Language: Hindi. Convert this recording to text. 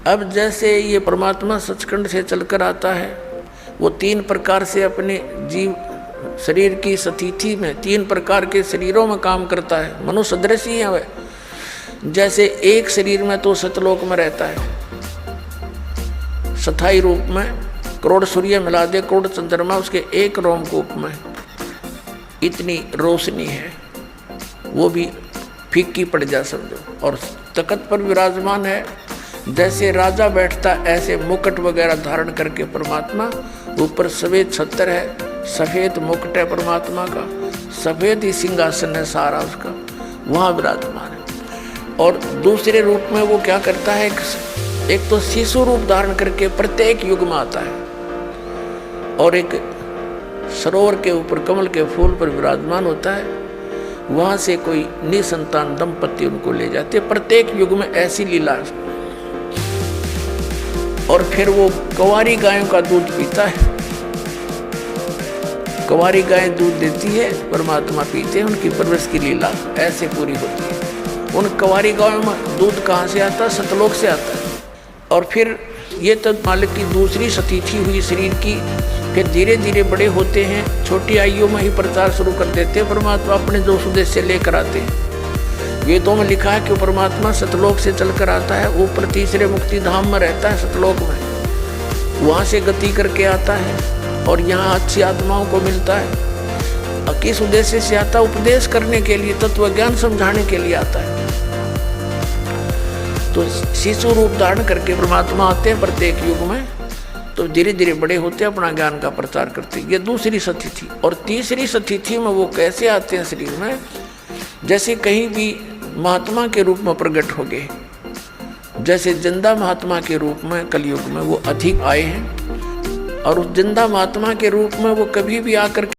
अब जैसे ये परमात्मा सचखंड से चलकर आता है, वो 3 प्रकार से अपने जीव शरीर की स्थिति में 3 प्रकार के शरीरों में काम करता है। मनुष्य सदृश ही है वह। जैसे एक शरीर में तो सतलोक में रहता है, स्थायी रूप में, करोड़ सूर्य मिला दे, करोड़ चंद्रमा उसके एक रोमकूप में, इतनी रोशनी है, वो भी फीकी पड़ जा समझो। और तख्त पर विराजमान है, जैसे राजा बैठता ऐसे मुकुट वगैरह धारण करके परमात्मा, ऊपर सफेद छत्र है, सफेद मुकुट है परमात्मा का, सफेद ही सिंहासन है सारा उसका, वहाँ विराजमान है। और दूसरे रूप में वो क्या करता है, एक तो शिशु रूप धारण करके प्रत्येक युग में आता है, और एक सरोवर के ऊपर कमल के फूल पर विराजमान होता है, वहाँ से कोई निसंतान दंपति उनको ले जाते, प्रत्येक युग में ऐसी लीला। और फिर वो कुंवारी गायों का दूध पीता है, कुंवारी गायें दूध देती है, परमात्मा पीते हैं, उनकी परवरिश की लीला ऐसे पूरी होती है। उन कुंवारी गायों में दूध कहाँ से आता है, सतलोक से आता है। और फिर ये तो मालिक की दूसरी स्थिति हुई शरीर की, फिर धीरे धीरे बड़े होते हैं, छोटी आयु में ही प्रचार शुरू कर देते हैं, परमात्मा अपने जो उद्देश्य लेकर आते हैं। वेदों में लिखा है कि परमात्मा सतलोक से चलकर आता है, ऊपर तीसरे मुक्ति धाम में रहता है सतलोक में, वहाँ से गति करके आता है और यहाँ अच्छी आत्माओं को मिलता है। किस उद्देश्य से आता है, उपदेश करने के लिए, तत्व ज्ञान समझाने के लिए आता है। तो शिशु रूप धारण करके परमात्मा आते हैं प्रत्येक युग में, तो धीरे धीरे बड़े होते हैं, अपना ज्ञान का प्रचार करते हैं। ये दूसरी स्थिति। और तीसरी स्थिति में वो कैसे आते हैं शरीर में, जैसे कहीं भी महात्मा के रूप में प्रकट हो गए, जैसे जिंदा महात्मा के रूप में कलयुग में वो अधिक आए हैं, और उस जिंदा महात्मा के रूप में वो कभी भी आकर